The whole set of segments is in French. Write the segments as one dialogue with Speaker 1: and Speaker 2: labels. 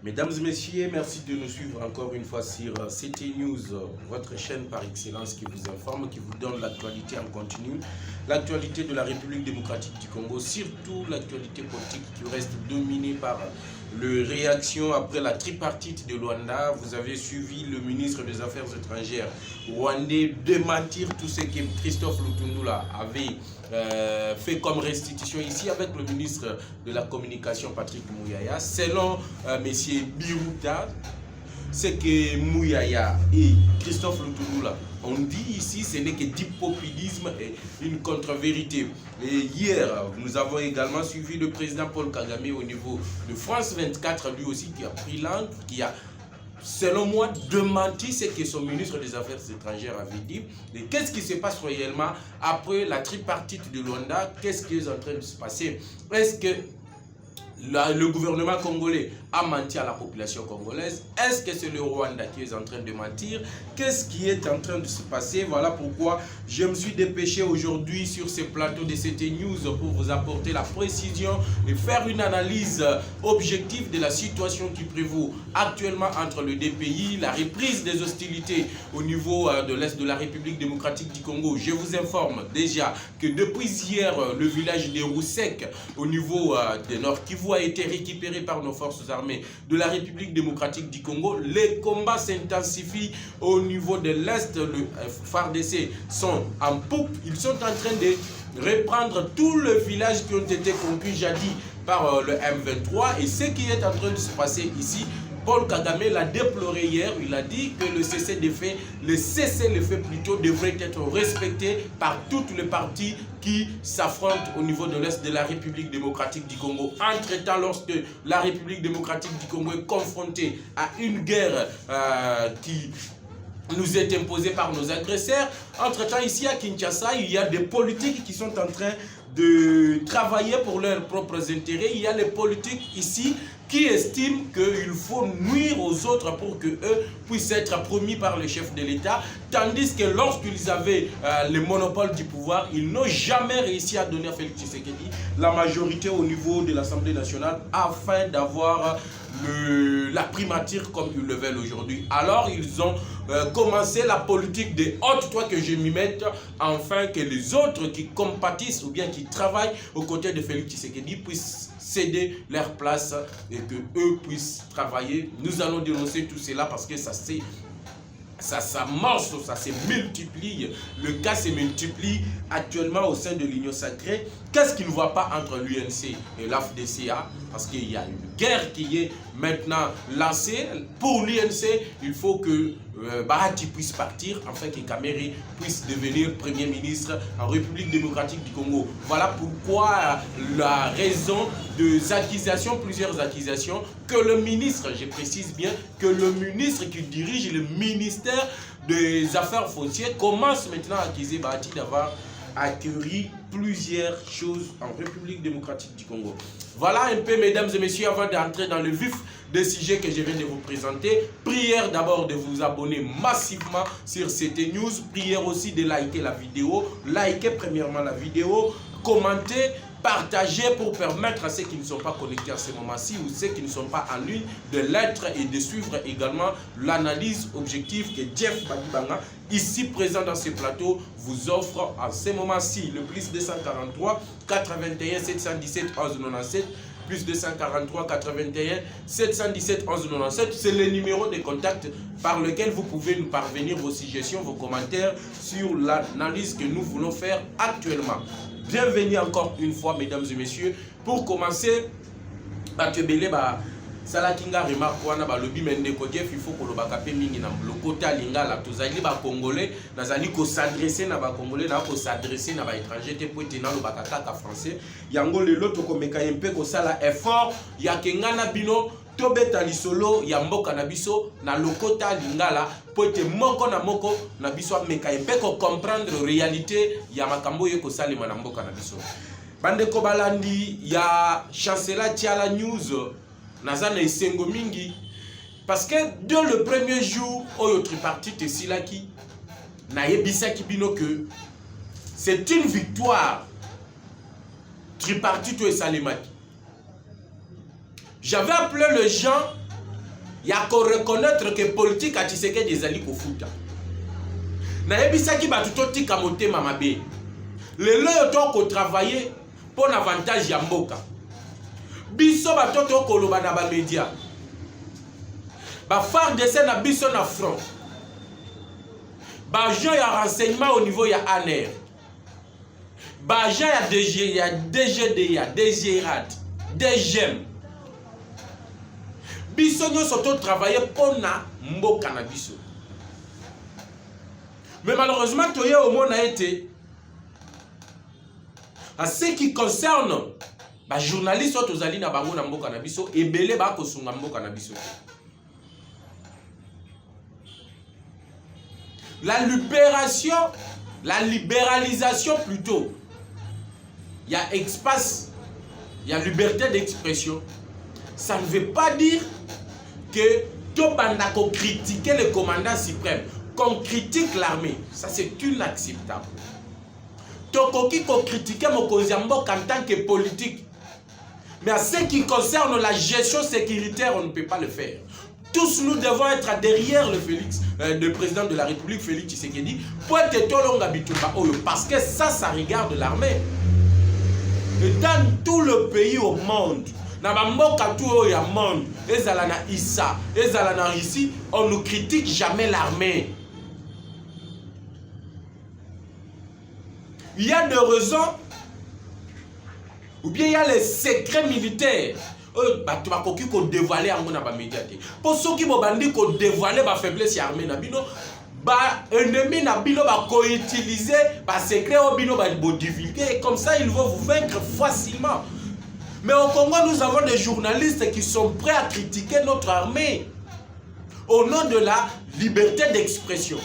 Speaker 1: Mesdames et messieurs, merci de nous suivre encore une fois sur CT News, votre chaîne par excellence qui vous informe, qui vous donne l'actualité en continu, l'actualité de la République démocratique du Congo, surtout l'actualité politique qui reste dominée par les réactions après la tripartite de Luanda. Vous avez suivi le ministre des Affaires étrangères rwandais démentir tout ce que Christophe Lutundula avait fait comme restitution ici avec le ministre de la Communication Patrick Muyaya. Selon M. Biruta, c'est que Muyaya et Christophe Lutundula on dit ici, ce n'est que du populisme et une contre-vérité. Et hier, nous avons également suivi le président Paul Kagame au niveau de France 24, lui aussi qui a pris langue, qui a, selon moi, démenti ce que son ministre des Affaires étrangères avait dit. Et qu'est-ce qui se passe réellement après la tripartite de Luanda? Qu'est-ce qui est en train de se passer? Est-ce que le gouvernement congolais a menti à la population congolaise? Est-ce que c'est le Rwanda qui est en train de mentir? Qu'est-ce qui est en train de se passer? Voilà pourquoi je me suis dépêché aujourd'hui sur ce plateau de CT News pour vous apporter la précision et faire une analyse objective de la situation qui prévaut actuellement entre les deux pays, la reprise des hostilités au niveau de l'Est de la République démocratique du Congo. Je vous informe déjà que depuis hier, le village de Roussek au niveau de Nord Kivu a été récupéré par nos forces armées de la République démocratique du Congo. Les combats s'intensifient au niveau de l'Est. Le FARDC sont en poupe. Ils sont en train de reprendre tous les villages qui ont été conquis jadis par le M23. Et ce qui est en train de se passer ici, Paul Kagame l'a déploré hier. Il a dit que le cessez-le-feu plutôt devrait être respecté par toutes les parties qui s'affrontent au niveau de l'Est de la République démocratique du Congo. Entre-temps, lorsque la République démocratique du Congo est confrontée à une guerre qui nous est imposée par nos agresseurs, entre-temps, ici à Kinshasa, il y a des politiques qui sont en train de travailler pour leurs propres intérêts. Il y a les politiques ici qui estiment qu'il faut nuire aux autres pour qu'eux puissent être promis par le chef de l'État, tandis que lorsqu'ils avaient le monopole du pouvoir, ils n'ont jamais réussi à donner à Félix Tshisekedi la majorité au niveau de l'Assemblée nationale afin d'avoir la primature comme ils le veulent aujourd'hui. Alors ils ont commencé la politique de ôte-toi que je m'y mette, afin que les autres qui compatissent ou bien qui travaillent aux côtés de Félix Tshisekedi puissent céder leur place et que eux puissent travailler. Nous allons dénoncer tout cela parce que ça s'amorce, ça se multiplie. Le cas se multiplie actuellement au sein de l'Union sacrée. Qu'est-ce qui ne va pas entre l'UNC et l'AFDCA? Parce qu'il y a une guerre qui est maintenant lancée. Pour l'UNC, il faut que Bahati puisse partir, afin que Kamere puisse devenir Premier ministre en République démocratique du Congo. Voilà pourquoi la raison des accusations, plusieurs accusations, que le ministre, je précise bien, que le ministre qui dirige le ministère des Affaires foncières commence maintenant à accuser Bahati d'avoir accueilli plusieurs choses en République démocratique du Congo. Voilà un peu, mesdames et messieurs, avant d'entrer dans le vif des sujets que je viens de vous présenter. Prière d'abord de vous abonner massivement sur CT News. Prière aussi de liker la vidéo. Likez premièrement la vidéo. Commentez. Partagez pour permettre à ceux qui ne sont pas connectés à ce moment-ci ou ceux qui ne sont pas en ligne de l'être et de suivre également l'analyse objective que Jeff Badibanga, ici présent dans ce plateau, vous offre en ce moment-ci. Le plus 243 81 717 11 97 plus 243 81 717 11 97, c'est le numéro de contact par lequel vous pouvez nous parvenir vos suggestions, vos commentaires sur l'analyse que nous voulons faire actuellement. Bienvenue encore une fois, mesdames et messieurs. Pour commencer, Salakinga remarque wana balobi mende ko Jeff, il faut que le bakape mingi na lokota lingala tozali ba congolais nazali ko s'adresser na ba congolais na ko s'adresser na ba étranger te po tena lo bakataka français yango lelo to komeka mpe ko sala effort ya kengana bino tobeta lisolo ya mboka na biso na lokota lingala po te moko na moko na biso ameka mpe ko comprendre réalité ya makambo ye ko salima na mboka na biso. Bande ko balandi ya chancelier Tiala News Nazana esengo mingi parce que dès le premier jour oyo tripartite silaki na yebisaki bino que c'est une victoire tripartite et salemaki. J'avais appelé les gens il y a qu'à reconnaître que politique a tiseke des alliés au foot. Naebisaki batuto tika motema mabe. Le loyo ko travailler pour l'avantage ya mboka. Biso batoto ko loba na ba média. Ba phare de scène na biso na front. Ba agent ya renseignement au niveau ya ANR. Ba agent ya DG, ya DGD, ya DGRAT, DGM. Biso nyonso to travailler pour na mboka na biso. Mais malheureusement, tu au monde a été. En ce qui concerne les journalistes, aux alliés na bango na mboka na biso, et belé ba ko sunga mboka na biso. La libération, la libéralisation plutôt. Il y a espace, il y a liberté d'expression. Ça ne veut pas dire que tout bandako critiquer le commandant suprême. Qu'on critique l'armée, ça c'est inacceptable. Tokoki ko critiquer Mokonzi ya mboka en tant que politique. Mais en ce qui concerne la gestion sécuritaire, on ne peut pas le faire. Tous nous devons être derrière le président de la République, Félix Tshisekedi, pour être tolonga bitumba oyo, parce que ça regarde l'armée. Et dans tout le pays au monde, na bamboka tout oyo ya monde, ezala na Issa, ezala na Russie, on ne critique jamais l'armée. Il y a des raisons, ou bien il y a les secrets militaires. Tu vas dévoiler en mona média. Pour ceux qui vont dévoiler la faiblesse armée na bino, ennemi na bino va co-utiliser ba secret au bino va divulguer et comme ça ils vont vous vaincre facilement. Mais au Congo nous avons des journalistes qui sont prêts à critiquer notre armée au nom de la liberté d'expression.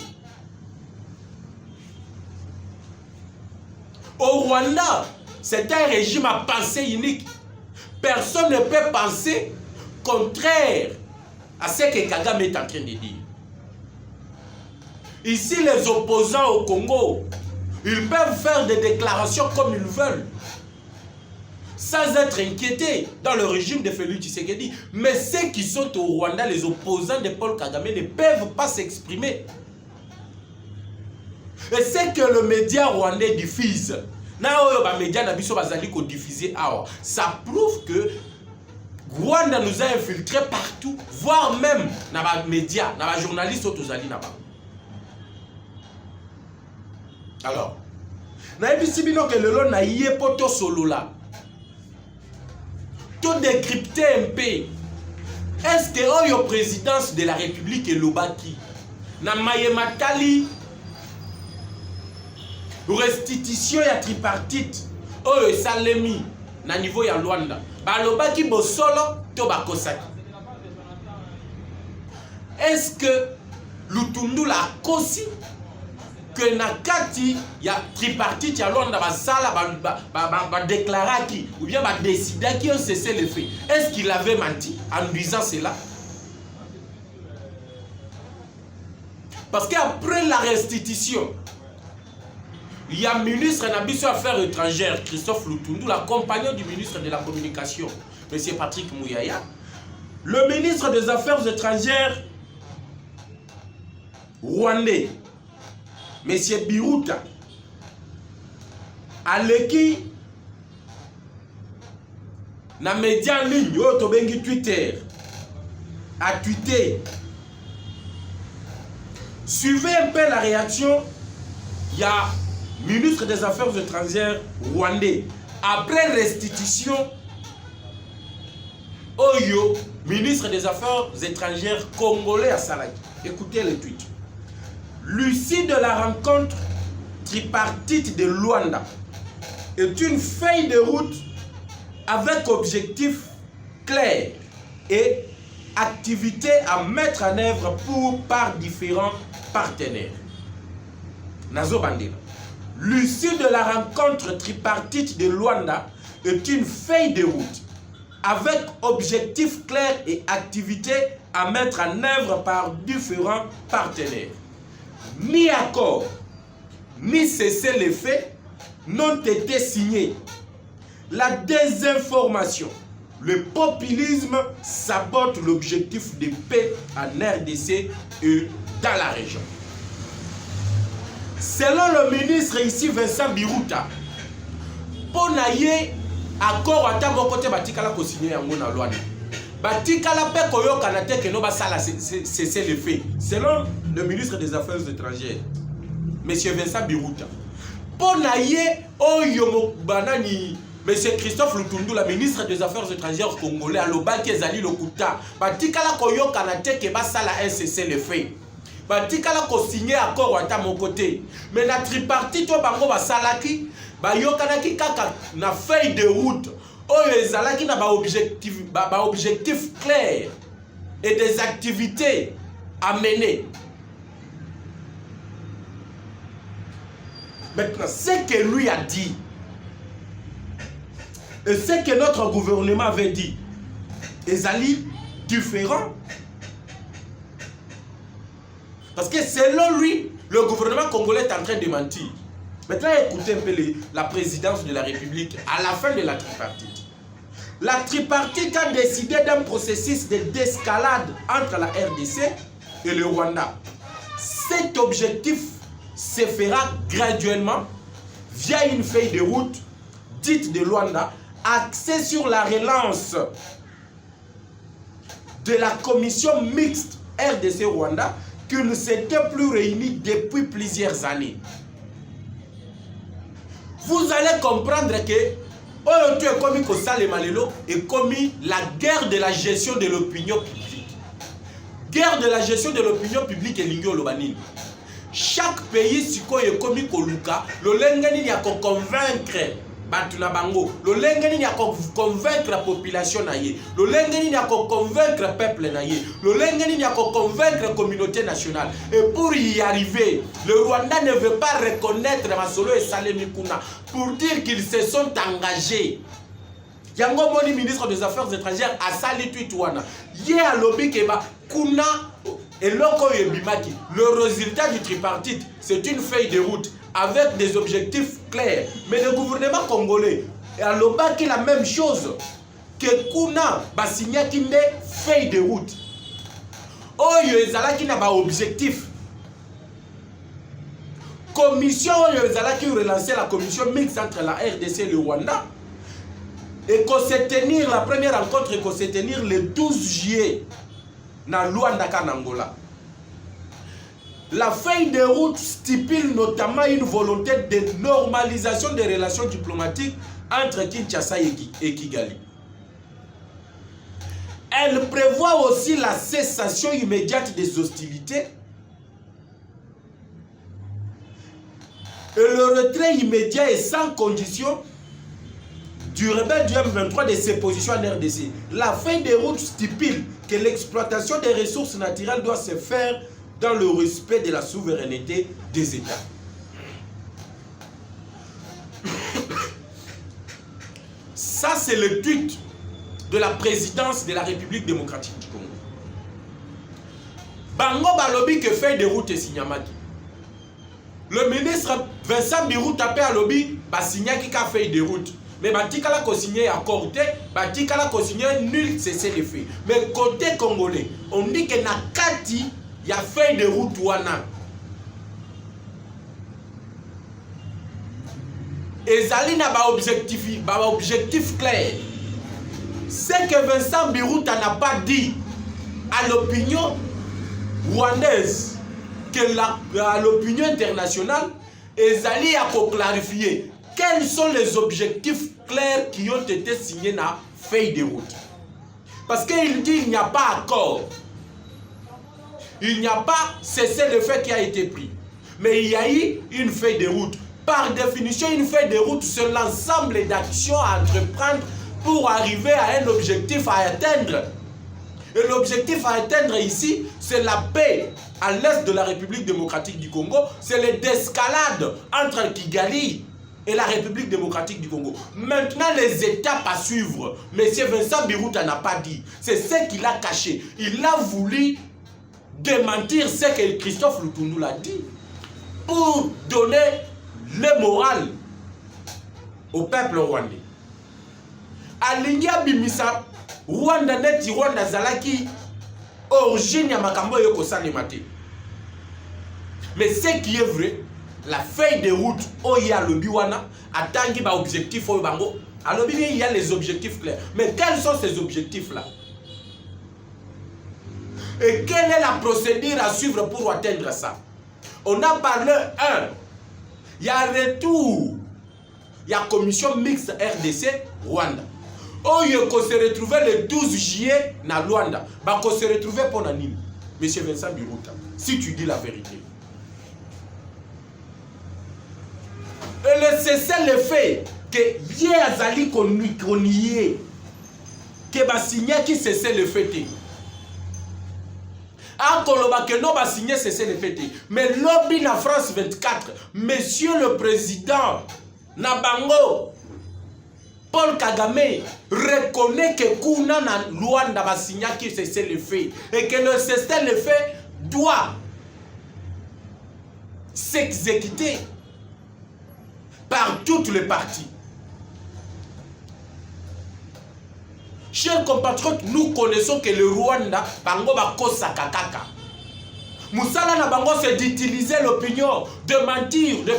Speaker 1: Au Rwanda, c'est un régime à pensée unique. Personne ne peut penser contraire à ce que Kagame est en train de dire. Ici, les opposants au Congo, ils peuvent faire des déclarations comme ils veulent, sans être inquiétés dans le régime de Félix Tshisekedi. Mais ceux qui sont au Rwanda, les opposants de Paul Kagame, ne peuvent pas s'exprimer. Et c'est que le média rwandais diffuse. Ça prouve que Rwanda nous a infiltrés partout, voire même dans les médias, dans les journalistes. Alors, tout décrypter un peu. Est-ce que la présidence de la République est l'Obaki? Na Mayematali restitution ya tripartite oyo salemi na niveau ya Luanda balobaki bosolo to bakosaki. Est-ce que Lutundula kosi que na kati ya tripartite ya Luanda basala ba déclaraki ou bien ba décidaki on cessait le fait? Est-ce qu'il avait menti en disant cela? Parce qu'après la restitution, il y a un ministre des Affaires étrangères, Christophe Lutundu, la compagnon du ministre de la Communication, M. Patrick Mouyaya. Le ministre des Affaires étrangères rwandais, M. Biruta, Aleki, na média en ligne, Tobengi Twitter, a tweeté. Suivez un peu la réaction, il y a ministre des Affaires étrangères rwandais. Après restitution, Oyo, ministre des Affaires étrangères congolais à Salaki. Écoutez le tweet. L'issue de la rencontre tripartite de Luanda est une feuille de route avec objectif clair et activités à mettre en œuvre par différents partenaires. Nazo Bandela. L'issue de la rencontre tripartite de Luanda est une feuille de route avec objectifs clairs et activités à mettre en œuvre par différents partenaires. Ni accord, ni cessez-le-feu n'ont été signés. La désinformation, le populisme sabote l'objectif de paix en RDC et dans la région. Selon le ministre ici, Vincent Biruta, pour naïe accord à mon côté batikala ko signer yango na loi. Batikala pe koyo kanate que no basala c'est le fait. Selon le ministre des Affaires étrangères, monsieur Vincent Biruta, pour naïe oyo banani monsieur Christophe Lutundu, le ministre des Affaires étrangères congolais, à l'Obaki Ezali Lokuta, batikala koyo kanate que basala c'est le fait. Batikala ko signer accord à mon côté. Mais la tripartite to bango basalaki bayokanaki kaka na feuille de route oyo ezalaki na objectif clair et des activités à mener. Maintenant, ce que lui a dit et ce que notre gouvernement avait dit ezali différent. Parce que selon lui, le gouvernement congolais est en train de mentir. Maintenant, écoutez un peu la présidence de la République à la fin de la tripartite. La tripartite a décidé d'un processus d'escalade entre la RDC et le Rwanda. Cet objectif se fera graduellement via une feuille de route dite de Luanda, axée sur la relance de la commission mixte RDC-Rwanda qui ne s'était plus réunie depuis plusieurs années. Vous allez comprendre que Oyotu est commis Kosale Malelo est commis la guerre de la gestion de l'opinion publique. Guerre de la gestion de l'opinion publique et l'ingyo lobanine. Chaque pays siko est commis Koluka, le lengani n'y a qu'à convaincre Batuna Bango, le lengani n'y a qu'à convaincre la population naïe, le lengani n'y a qu'à convaincre le peuple naïe, le lengani n'y a qu'à convaincre la communauté nationale. Et pour y arriver, le Rwanda ne veut pas reconnaître Masolo et Saleh Mikuna pour dire qu'ils se sont engagés. Yango Moni, ministre des Affaires étrangères, a sali Tuitouana. Yé a lobby Keba, Kuna et Loko Yebimaki. Le résultat du tripartite, c'est une feuille de route avec des objectifs clairs. Mais le gouvernement congolais a lobby la même chose que Kuna Basigna Kinde feuille de route. Oyo ezala qui n'a pas objectif. Commission Oyo ezala qui relancer la commission mixte entre la RDC et le Rwanda. Et qu'on se tenir, la première rencontre, qu'on se tenir le 12 juillet dans Luanda, Angola. La feuille de route stipule notamment une volonté de normalisation des relations diplomatiques entre Kinshasa et Kigali. Elle prévoit aussi la cessation immédiate des hostilités et le retrait immédiat et sans condition du rebelle du M23 de ses positions en RDC. La feuille de route stipule que l'exploitation des ressources naturelles doit se faire dans le respect de la souveraineté des États. Ça, c'est le tweet de la présidence de la République démocratique du Congo. Bango Balobi que feuille de route et signamaki. Le ministre Vincent Biruta a lobby Basignaki qui a feuille de route. Mais Batikala ko signé accord, Batikala ko signé nul cessez les faits. Mais côté congolais, on dit que na kati y a feuille de route wana. Ezali na ba objectif clair. Ce que Vincent Biruta n'a pas dit à l'opinion rwandaise, que à l'opinion internationale, Ezali a clarifié quels sont les objectifs clairs qui ont été signés dans la feuille de route. Parce qu'il dit qu'il n'y a pas accord. Il n'y a pas cessé le fait qui a été pris. Mais il y a eu une feuille de route. Par définition, une feuille de route, c'est l'ensemble d'actions à entreprendre pour arriver à un objectif à atteindre. Et l'objectif à atteindre ici, c'est la paix à l'est de la République démocratique du Congo. C'est le d'escalade entre Kigali et la République démocratique du Congo. Maintenant, les étapes à suivre. M. Vincent Biruta n'a pas dit. C'est ce qu'il a caché. Il a voulu démentir ce que Christophe Lutundu l'a dit pour donner le moral au peuple rwandais. Alingia Bimisa Rwanda neti Rwanda zalaki origine ya makambo yo kosalema te. Mais ce qui est vrai, la feuille de route oya lobi wana atangi ba objectif oyo bango. Alors bien il y a les objectifs clairs. Mais quels sont ces objectifs là? Et quelle est la procédure à suivre pour atteindre ça? On a parlé, il y a retour, il y a commission mixte RDC Rwanda. Oh, il se retrouver le 12 juillet na Rwanda. Bah, qu'on se retrouver pour Nani, Monsieur Vincent Biruta, si tu dis la vérité. Et c'est ça le fait que hier Azali Koniye, que va signer qui cesse le fait. Ankoloba que non va signer cesse le fait. Mais lobby na France 24, Monsieur le Président Nabango, Paul Kagame reconnaît que Kuna na Luanda va signer qui cesse le fait. Et que le cesse le fait doit s'exécuter par toutes les parties. Chers compatriotes, nous connaissons que le Rwanda, bango bako sakakaka. Moussala na bango c'est d'utiliser l'opinion, de mentir, de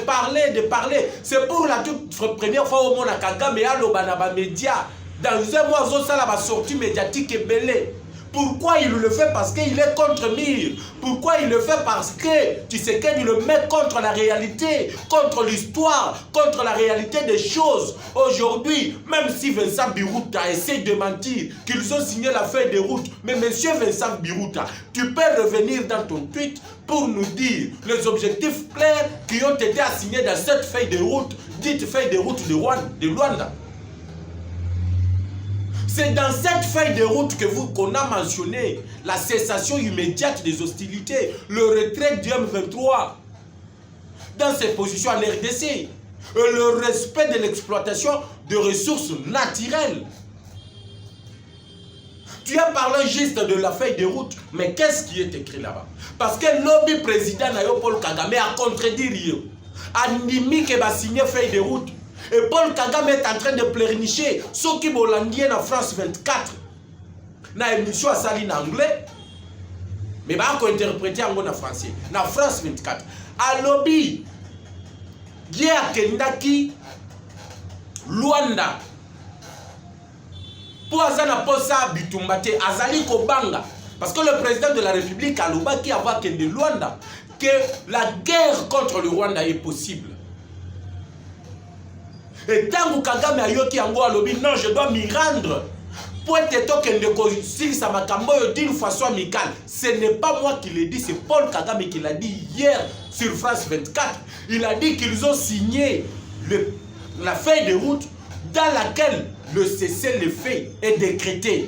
Speaker 1: parler. C'est pour la toute première fois au monde à Kagame et à l'Obanaba Média. Dans un mois, ça la sortie médiatique et belée. Pourquoi il le fait? Parce qu'il est contre Mir. Pourquoi il le fait? Parce que tu sais qu'il le met contre la réalité, contre l'histoire, contre la réalité des choses. Aujourd'hui, même si Vincent Biruta essaie de mentir, qu'ils ont signé la feuille de route, mais monsieur Vincent Biruta, tu peux revenir dans ton tweet pour nous dire les objectifs clairs qui ont été assignés dans cette feuille de route, dite feuille de route de Rwanda. C'est dans cette feuille de route que qu'on a mentionné la cessation immédiate des hostilités, le retrait du M23 dans ses positions en RDC, et le respect de l'exploitation de ressources naturelles. Tu as parlé juste de la feuille de route, mais qu'est-ce qui est écrit là-bas? Parce que le lobby président Paul Kagame a contredit, a nimi que va signer feuille de route. Et Paul Kagame est en train de pleurnicher ceux qui vont languer en France 24. Na émission à Saline en anglais, mais bah qu'on interpréter en français. Na France 24. À lobby, Guia Kendaki, Luanda. Pour Azana Posa Bitumbate, Azali Kobanga. Parce que le président de la République a l'oba qui a vu de Luanda que la guerre contre le Rwanda est possible. Et tant que Kagame a yoki yango alobi, non, je dois m'y rendre. Pour être token de consul, ça m'a camboyé d'une façon amicale. Ce n'est pas moi qui l'ai dit, c'est Paul Kagame qui l'a dit hier sur France 24. Il a dit qu'ils ont signé la feuille de route dans laquelle le cessez-le-feu est décrété.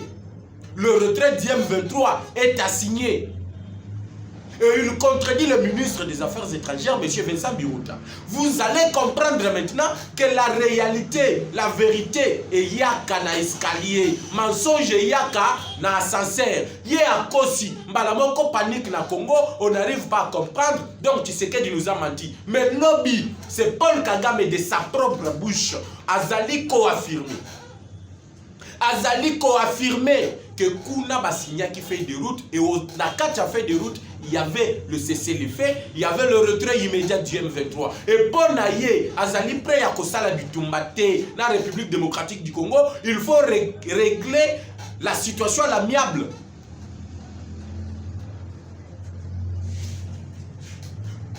Speaker 1: Le retrait du M23 est assigné. Et il contredit le ministre des Affaires étrangères, M. Vincent Biruta. Vous allez comprendre maintenant que la réalité, la vérité, est yaka na escalier. Mensonge yaka na ascenseur. Yé à Kosi, Mbalamoko panique na Congo, on n'arrive pas à comprendre. Donc tu sais qu'il nous a menti. Mais lobby, c'est Paul Kagame de sa propre bouche. Azali co-affirmé. Azali co-affirmé que Kuna Basigna qui fait des routes et au Nakacha fait des routes, il y avait le cessez-le-feu, il y avait le retrait immédiat du M23. Et pour Naye, Azali prêt à Kosala Bitumbate, la République démocratique du Congo, il faut régler la situation à l'amiable.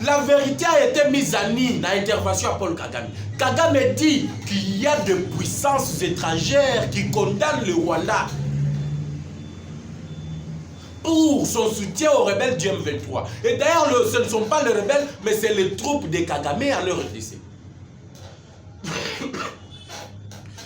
Speaker 1: La vérité a été mise à nu dans l'intervention à Paul Kagame. Kagame dit qu'il y a des puissances étrangères qui condamnent le Rwanda pour son soutien aux rebelles du M23. Et d'ailleurs, ce ne sont pas les rebelles, mais c'est les troupes de Kagame en RDC.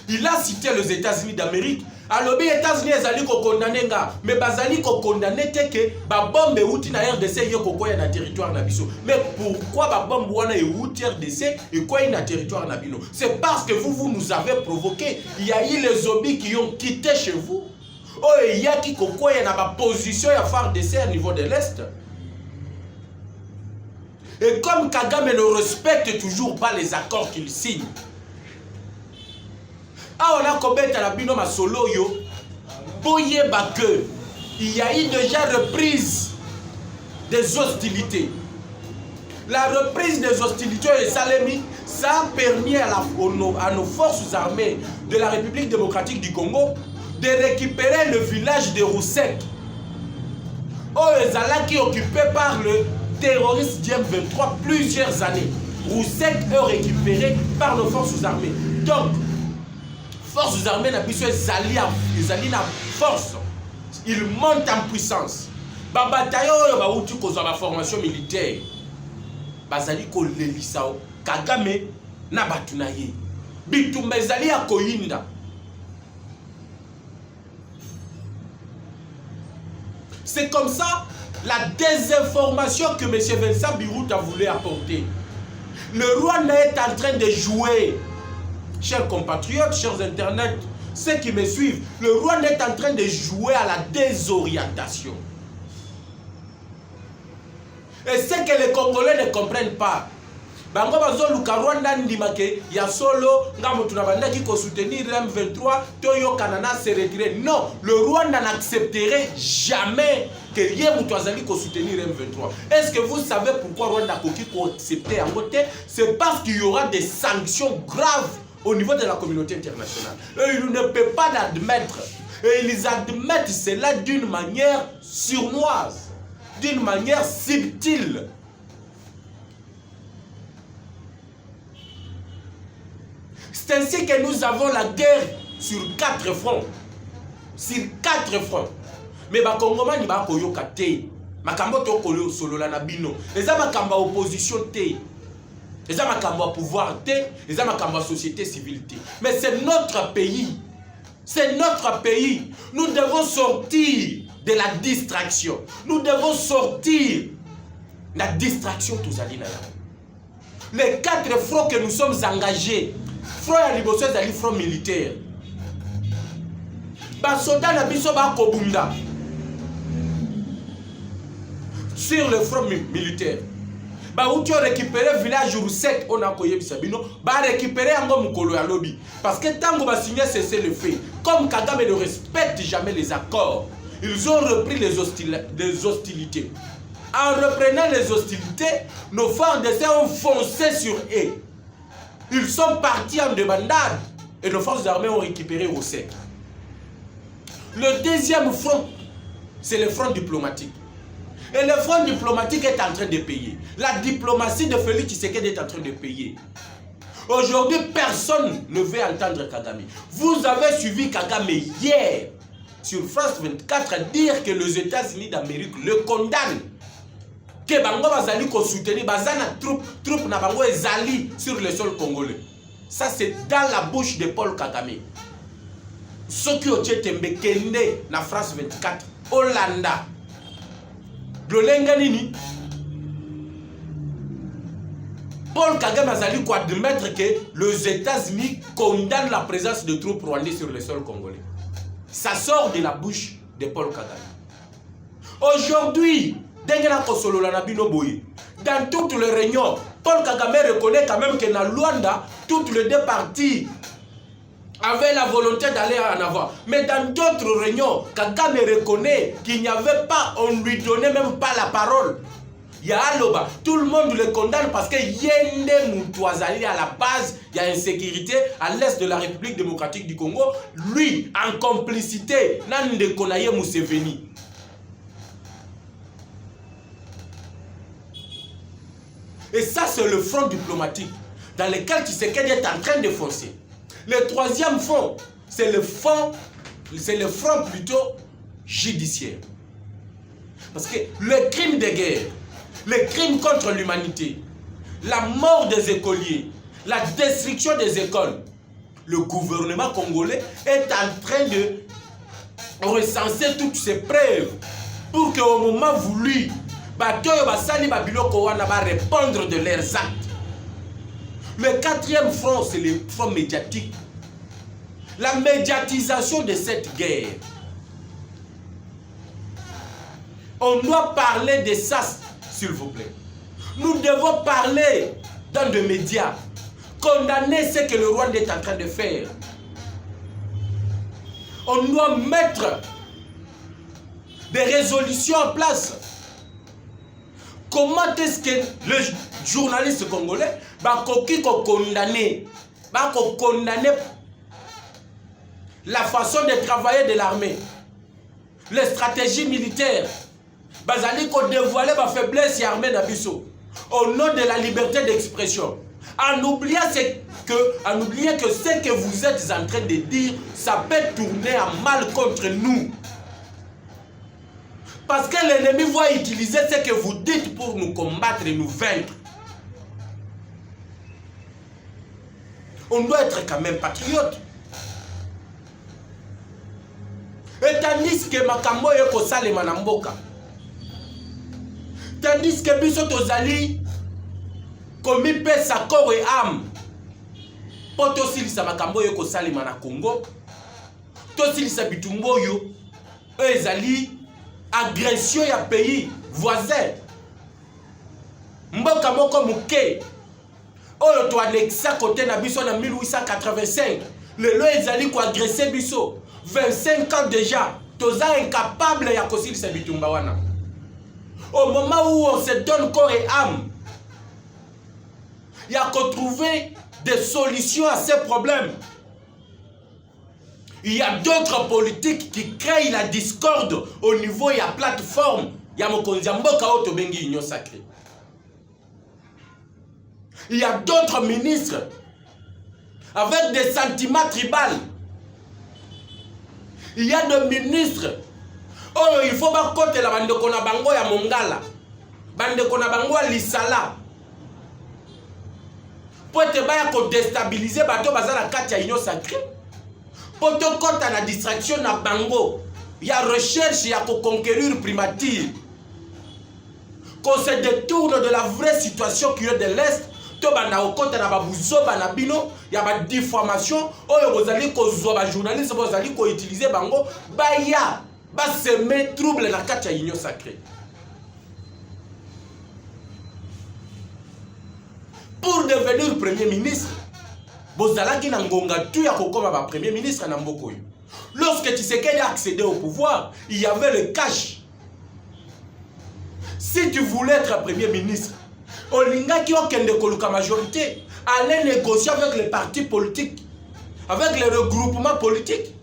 Speaker 1: Il a cité les États-Unis d'Amérique. Alors, les États-Unis, ils ont condamné, mais ils ont condamné que les bombes outi na RDC sont na territoire nabiso. Mais pourquoi les bombes outi RDC et quoi na territoire nabino? C'est parce que vous nous avez provoqué. Il y a eu les zombies qui ont quitté chez vous. Oh, il y a qui na ba position à FARDC au niveau de l'Est. Et comme Kagame ne respecte toujours pas les accords qu'il signe, on a combattu la bino ma solo yo. Boyeba que il y a eu déjà reprise des hostilités. La reprise des hostilités de Salemi, ça a permis à nos forces armées de la République démocratique du Congo de récupérer le village de Roussek. Ezala qui est occupé par le terroriste DM23 plusieurs années. Roussek est récupéré par nos forces armées. Donc, forces armées n'a plus Zali na force. Ils montent en puissance. Ba bataillon ba outu kozwa ba formation militaire. Bazali ko lelisao Kagame na batu na ye. Bitumba ezali ya koyinda. C'est comme ça la désinformation que M. Vincent Birout a voulu apporter. Le Rwanda est en train de jouer. Chers compatriotes, chers internautes, ceux qui me suivent, le Rwanda est en train de jouer à la désorientation. Et ce que les Congolais ne comprennent pas, bango bazo luka Rwanda ndimake ya solo ngamo tunabanda qui ko soutenir M23 toyo kanana se retirer. Non, le Rwanda n'accepterait jamais que Yemoutou azali ko soutenir M23. Est-ce que vous savez pourquoi Rwanda koki ko accepter en côté? C'est parce qu'il y aura des sanctions graves au niveau de la communauté internationale. Ils ne peuvent pas l'admettre. Et ils admettent cela d'une manière sournoise, d'une manière subtile. C'est ainsi que nous avons la guerre sur 4 fronts. Sur 4 fronts. Mais les Congolais ne sont pas yokaté. Makambo to kolo solo la nabino. Les amakamba opposition té. Les amakamba pouvoir té. Les amakamba société civile té. Mais c'est notre pays. C'est notre pays. Nous devons sortir de la distraction. Nous devons sortir de la distraction tous alina. Les 4 fronts que nous sommes engagés. Front ya liboso ezali front militaire. Ba soda na biso ba kobunda. Sur le front militaire. Ba outi récupérer village Roussek on a koyebisa bino, ba récupérer ango mukolo ya lobby parce que tango ba signer cesser le feu. Comme Kagame ne respecte jamais les accords, ils ont repris les hostilités. En reprenant les hostilités, nos forces ont foncé sur eux. Ils sont partis en débandade et nos forces armées ont récupéré Roussek. Le deuxième front, c'est le front diplomatique. Et le front diplomatique est en train de payer. La diplomatie de Félix Tshisekedi est en train de payer. Aujourd'hui, personne ne veut entendre Kagame. Vous avez suivi Kagame hier sur France 24 dire que les États-Unis d'Amérique le condamnent. Que bango bazali ko soutenir bazana troupe na bango ezali sur le sol congolais. Ça c'est dans la bouche de Paul Kagame. Ce qui ont été kende na France 24 Hollanda. Glolenga nini? Paul Kagame azali ko admettre que les États-Unis condamnent la présence de troupes rwandaises sur le sol congolais. Ça sort de la bouche de Paul Kagame. Aujourd'hui, dans toutes les réunions, Paul Kagame reconnaît quand même que dans Luanda, toutes les 2 parties avaient la volonté d'aller en avant. Mais dans d'autres réunions, Kagame reconnaît qu'il n'y avait pas, on ne lui donnait même pas la parole. Yaloba, tout le monde le condamne parce que Yende Moutouazali à la base, il y a insécurité à l'est de la République démocratique du Congo. Lui, en complicité, Nande Konaye Museveni. Et ça, c'est le front diplomatique dans lequel Tshisekedi est en train de foncer. Le troisième front, c'est le front plutôt judiciaire. Parce que le crime de guerre, le crime contre l'humanité, la mort des écoliers, la destruction des écoles, le gouvernement congolais est en train de recenser toutes ces preuves pour qu'au moment voulu, répondre de leurs actes. Le 4e front, c'est le front médiatique. La médiatisation de cette guerre. On doit parler de ça, s'il vous plaît. Nous devons parler dans des médias. Condamner ce que le Rwanda est en train de faire. On doit mettre des résolutions en place. Comment est-ce que les journalistes congolais va condamner la façon de travailler de l'armée, les stratégies militaires, bazali ko dévoiler ma faiblesse et armée d'Abisso au nom de la liberté d'expression, en oubliant que ce que vous êtes en train de dire, ça peut tourner à mal contre nous. Parce que l'ennemi va utiliser ce que vous dites pour nous combattre et nous vaincre. On doit être quand même patriote. Et tandis que makambo yoko sale manamboka, tandis que biso tozali komi pesa corps et âme pour tosilisa makambo yoko sale mana Congo, tosilisa bitumbo yo ezali agression ya pays voisin. Mboka moko muke oyo to anexa côté na biso na 1885, lelo ezali ko agresser biso 25 ans déjà. Toza incapable ya kosilisa bitumba wana. Au moment où on se donne corps et âme, il y a qu'à trouver des solutions à ces problèmes. Il y a d'autres politiques qui créent la discorde au niveau de la plateforme. Il y a Union sacrée. Il y a d'autres ministres avec des sentiments tribaux. Il y a des ministres. Oh, il faut pas compter la bande de Konabango ya Mongala. Bande de Konabango ya Lisala. Pour te baya ko déstabiliser bato bazala kati ya Union sacrée. Pour te compter la distraction na bango. Il y a recherche, il y a conquérir primature. Qu'on se détourne de la vraie situation qui est de l'Est. Tobana au compte na babuzo banabino, il y a des diffamations. Oh, vous allez ko zoba journaliste, vous allez ko utiliser bango. Baya, ba semer trouble na kati ya Union sacrée. Pour devenir premier ministre, bozalaki na ngonga tu ya kokoma ba premier ministre na mboko yo. Lorsque Tshisekedi a accédé au pouvoir, il y avait le cash. Si tu voulais être premier ministre, Olinga qui a la majorité, allait négocier avec les partis politiques, avec les regroupements politiques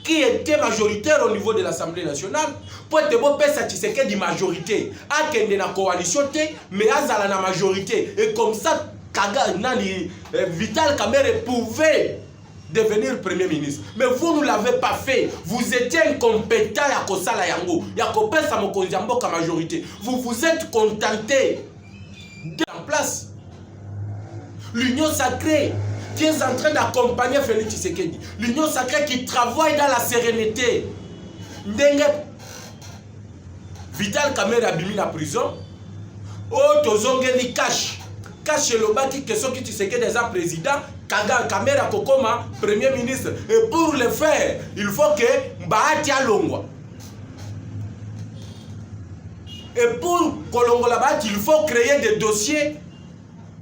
Speaker 1: qui étaient majoritaires au niveau de l'Assemblée nationale, pour être bon Tshisekedi di majorité, à kende na coalition mais à la majorité. Et comme ça, Vital Kamerhe pouvait devenir premier ministre. Mais vous ne l'avez pas fait. Vous étiez incompétent à Kosala Yango. Yakopé Samokondiambo ka majorité. Vous vous êtes contenté en place. L'Union sacrée qui est en train d'accompagner Félix Tshisekedi. L'Union sacrée qui travaille dans la sérénité. Ndenge Vital Kamerhe a bimi la prison. Oh, tozongeli cash. Cash le baki que ceux qui Tshisekedi est président. Kamerhe Kokoma, premier ministre. Et pour le faire, il faut que Mbahati Alongwa. Et pour Kolongola Bahati, il faut créer des dossiers.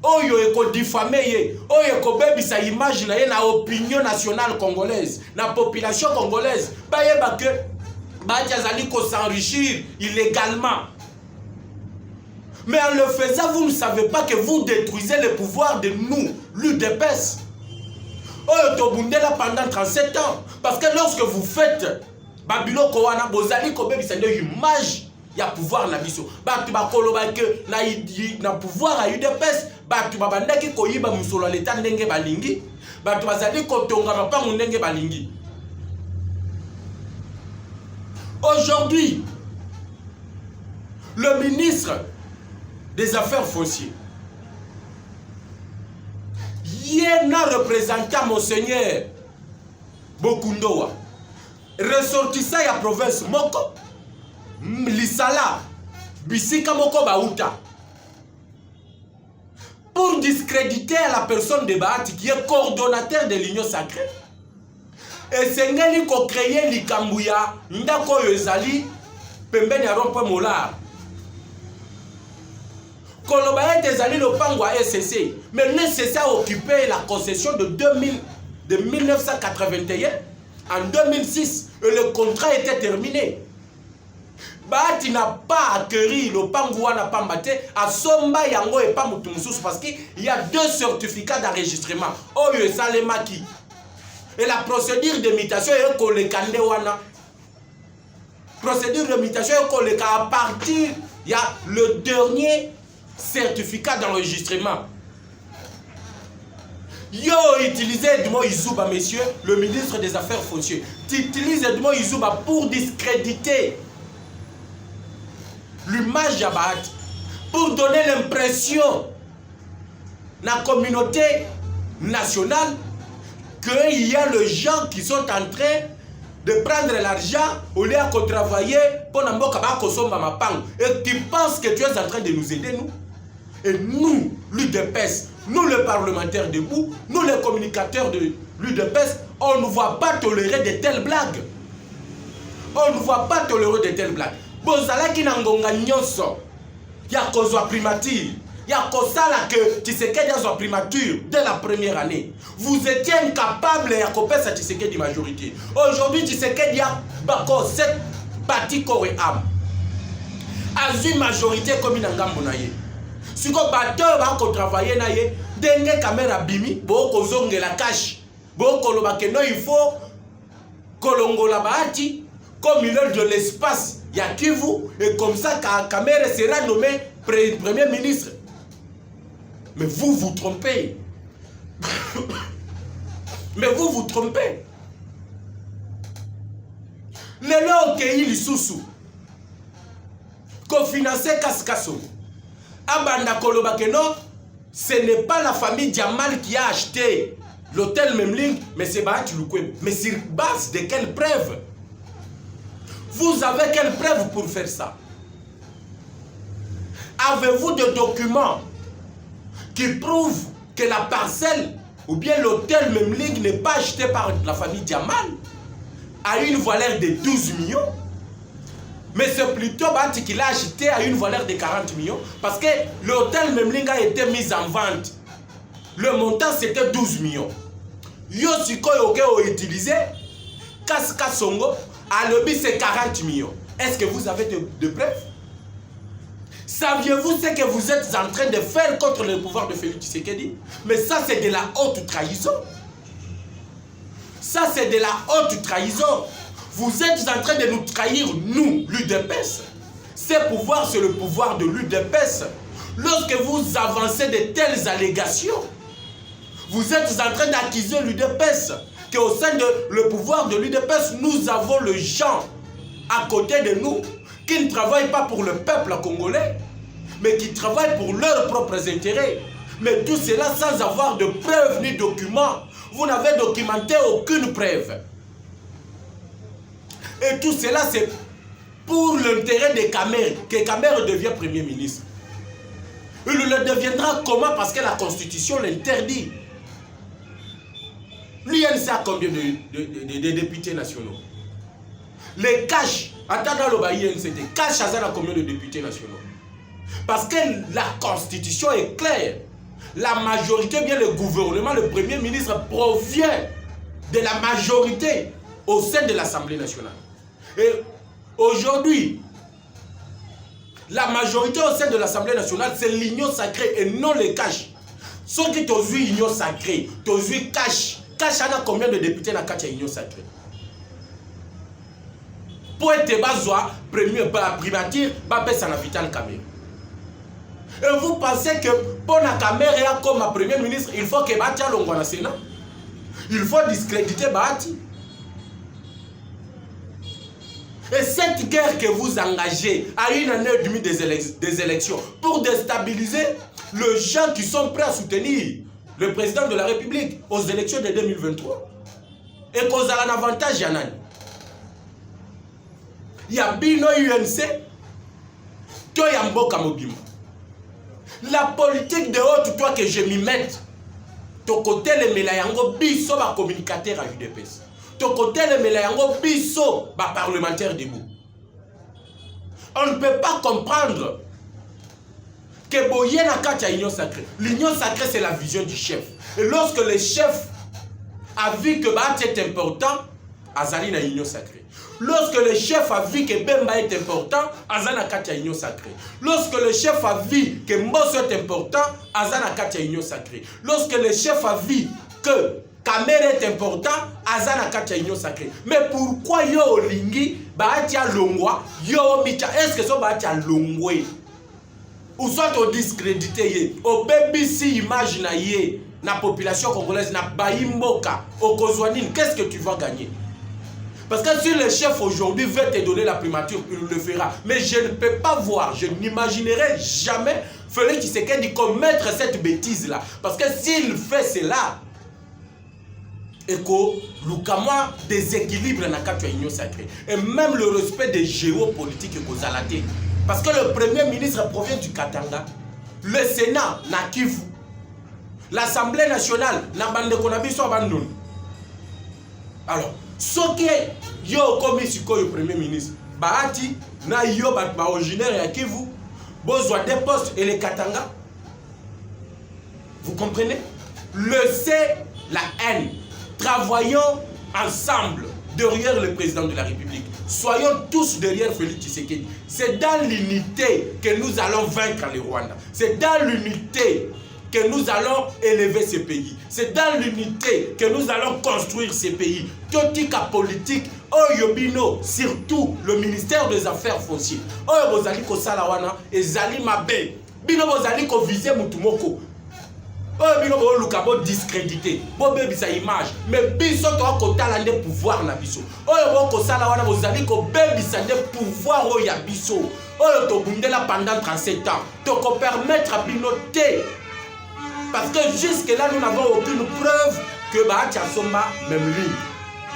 Speaker 1: Oyo eko diffamé, oyo eko bebi sa image na ye na opinion nationale congolaise, na population congolaise. Bayeba que Bahati azali ko s'enrichir illégalement. Mais en le faisant, vous ne savez pas que vous détruisez le pouvoir de nous, l'UDPS. Pendant 37 ans. Parce que lorsque vous faites Babilo Kowana, Bozali Kobe, c'est une image, il y a pouvoir na biso. Batu bakoloba que na pouvoir à UDPS, batu babandaki koyiba musolo l'état ndenge balingi, batu bazali kotonga mapango ndenge balingi. Aujourd'hui, le ministre des Affaires foncières, il a représenté Monseigneur Bokundoa, ressortissant à la province Moko, Lisala, Bisika Moko Baouta, pour discréditer la personne de Bahati qui est coordonnateur de l'Union sacrée. Et c'est lui qui a créé l'Ikambouya, Ndako Yozali, Pembeni Arompe Molar. Kolobaye Tezali le Pangwa SCC, mais le SCC a occupé la concession de 1981 en 2006 et le contrat était terminé. Bahati n'a pas acquéri le pangouana pambate à somba yango et pas mutumsus parce qu'il y a 2 certificats d'enregistrement. Oyo et salemaki. Et la procédure d'imitation est kolekande wana. Procédure d'imitation est koleka à partir, il y a le dernier certificat d'enregistrement. Yo utilisez Edmond Izouba, messieurs, le ministre des Affaires foncières. Tu utilises Edmond Izouba pour discréditer l'image de Bahati, pour donner l'impression à la communauté nationale qu'il y a les gens qui sont en train de prendre l'argent au lieu de travailler pour et tu penses que tu es en train de nous aider, nous. Et nous, l'UDPS, nous les parlementaires debout, nous les communicateurs de l'UDPS, on ne va pas tolérer de telles blagues. On ne va pas tolérer de telles blagues. Bozalaki nangonga nyonso, ya kozwa primature, ya kosala que Tshisekedi a primature dès la première année. Vous étiez incapable ya kopesa Tshisekedi majorité. Aujourd'hui Tshisekedi a bako 7 partis corps et âme. Azu majorité comme inangambo na ye. Siko bateur ba ko travailler na ye, denge caméra bimi, bo ko zongela cash. Bo ko loba que non il faut kolongola Bahati comme il est de l'espace. Il y a Kivu, et comme ça, Kamere sera nommé Premier ministre. Mais vous vous trompez. Mais vous vous trompez. Les lois qui il sous qu'on finançait Kaskaso. Abanda Kolobakeno, ce n'est pas la famille Diamal qui a acheté l'hôtel Memling, mais c'est Bahati Lukwebo. Mais sur base de quelle preuve? Vous avez quelle preuve pour faire ça? Avez-vous des documents qui prouvent que la parcelle ou bien l'hôtel Memling n'est pas acheté par la famille Diamal à une valeur de 12 millions? Mais c'est plutôt Bahati qui l'a acheté à une valeur de 40 millions parce que l'hôtel Memling a été mis en vente. Le montant c'était 12 millions. Yo sikoyo a utilisé Kaska Songo. À l'objet, c'est 40 millions. Est-ce que vous avez de preuves? Saviez-vous ce que vous êtes en train de faire contre le pouvoir de Félix Tshisekedi? Mais ça, c'est de la haute trahison. Ça, c'est de la haute trahison. Vous êtes en train de nous trahir, nous, l'UDPS. Ce pouvoir, c'est le pouvoir de l'UDPS. Lorsque vous avancez de telles allégations, vous êtes en train d'accuser l'UDPS. Qu'au sein de le pouvoir de l'UDPS, nous avons les gens à côté de nous qui ne travaillent pas pour le peuple congolais, mais qui travaillent pour leurs propres intérêts. Mais tout cela sans avoir de preuves ni documents. Vous n'avez documenté aucune preuve. Et tout cela, c'est pour l'intérêt de Kamere, que Kamere devient Premier ministre. Il le deviendra comment? Parce que la Constitution l'interdit. L'INC a combien de députés nationaux? Les cash, attendant le INC, cash a combien de députés nationaux? Parce que la Constitution est claire. La majorité, bien le gouvernement, le Premier ministre provient de la majorité au sein de l'Assemblée nationale. Et aujourd'hui, la majorité au sein de l'Assemblée nationale, c'est l'union sacrée et non les cash. Ceux qui ont vu l'union sacrée, ont vu cash. Cash a combien de députés dans la union sacrée? Pour être basois, premier primature, ça n'a vital Kamere. Et vous pensez que pour la Kamere comme Premier ministre, il faut que Bahati ait l'ongwa na Sénat? Il faut discréditer Bahati. Et cette guerre que vous engagez à une année et demie des élections pour déstabiliser les gens qui sont prêts à soutenir le président de la République aux élections de 2023 et qu'on a un avantage, Yanani. Il y a Bino UNC, toi il y a Mboka Mobima. La politique de haute, toi que je m'y mette, ton côté le Melayango biso ba communicateur à UDPS. Ton côté le Melayango biso ba parlementaire debout. On ne peut pas comprendre que Boye n'a qu'à l'union sacrée. L'union sacrée, c'est la vision du chef. Et lorsque le chef a vu que Bahati est important, Azali na union sacrée. Lorsque le chef a vu que Bemba est important, Azana Katia union sacrée. Lorsque le chef a vu que Mbosso est important, Azana Katia union sacrée. Lorsque le chef a vu que Kamere est important, Azana Katia union sacrée. Mais pourquoi yo olingi baatia longwa, yo micha, est-ce que so baatia longwe? Ou soit au discrédité ye, au BBC image na ye, na population congolaise, na baimboka, au kozwanine, qu'est-ce que tu vas gagner? Parce que si le chef aujourd'hui veut te donner la primature, il le fera. Mais je ne peux pas voir, je n'imaginerai jamais Félix Tshisekedi commettre cette bêtise-là. Parce que s'il fait cela, et que Lukamwa déséquilibre dans la union sacrée. Et même le respect des géopolitiques et Kozalate. Parce que le premier ministre provient du Katanga. Le Sénat n'a Kivu. L'Assemblée nationale n'a pas de Konabiso Abandon. Alors, ce que yo comme le premier ministre, Bahati, na yo originaire ya Kivu, besoin des postes et les Katanga. Vous comprenez? Le c'est la haine. Travaillons ensemble derrière le président de la République. Soyons tous derrière Félix Tshisekedi. C'est dans l'unité que nous allons vaincre le Rwanda. C'est dans l'unité que nous allons élever ce pays. C'est dans l'unité que nous allons construire ce pays. Totika politique, Oyobino, surtout le ministère des Affaires foncières. Oyobozali ko salawana, ezali mabe. Bino bozali ko viser mutumoko. Bino bo lukabo discrédité. Bo bebi sa image, mais biso to ko talande pouvoir na biso. Oyo ko salawana bozali ko bebi sa de pouvoir o ya biso. Oyo to bundela pendant 37 ans. To ko permettre à binoter. Parce que jusque-là, nous n'avons aucune preuve que Bahati Assomba même ligne.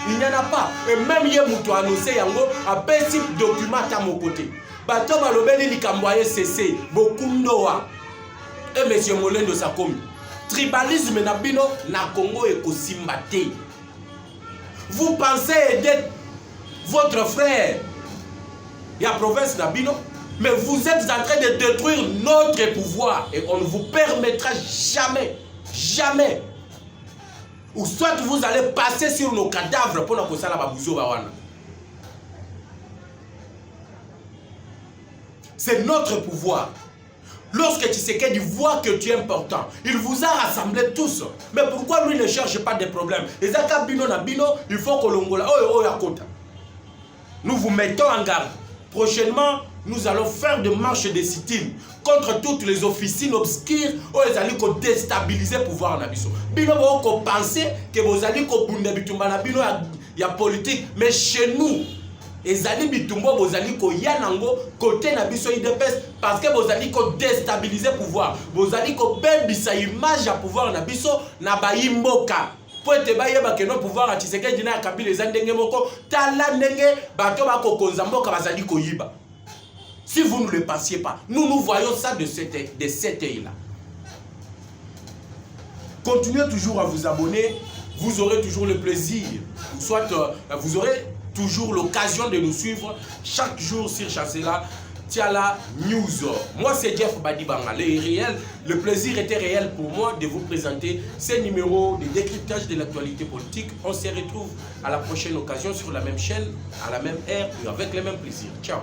Speaker 1: Il n'y en a pas. Et même hier, Moutou a annoncé Yango a petit document à mon côté. Bato Balobeli Likamboye CC, Bokundoa et M. Molendo Sakomi. Tribalisme Nabino, na Congo et Kosimbate. Vous pensez aider votre frère et la province Nabino? Mais vous êtes en train de détruire notre pouvoir et on ne vous permettra jamais, jamais. Ou soit vous allez passer sur nos cadavres pour nous faire la babouzo bawana. C'est notre pouvoir. Lorsque Tshisekedi voit que tu es important, il vous a rassemblés tous. Mais pourquoi lui ne cherche pas de problèmes? Les Akabino Nabino, il faut que l'on nous vous mettons en garde. Prochainement, nous allons faire des marches de sit-in contre toutes les officines obscures où ils allaient déstabiliser le pouvoir en Abisso. Bino vous pensez que vous allez bunda bitumba na bino ya politique, mais chez nous, ils allaient bitumba vous allez yanango côté na biso IDPS parce que vous allez déstabiliser le pouvoir. Vous allez bebisa image à pouvoir na biso na baimboka. Pour te bayeba que nos pouvoirs à Tshisekedi na Kabila les ndenge moko tala ndenge bato ba kokonza mboka bazali koyiba. Si vous ne le passiez pas, nous voyons ça de cet œil-là. Continuez toujours à vous abonner, vous aurez toujours le plaisir, soit vous aurez toujours l'occasion de nous suivre chaque jour sur Chancela Tiala News. Moi c'est Jeff Badibanga, le plaisir était réel pour moi de vous présenter ces numéros de décryptage de l'actualité politique. On se retrouve à la prochaine occasion sur la même chaîne, à la même heure et avec le même plaisir. Ciao.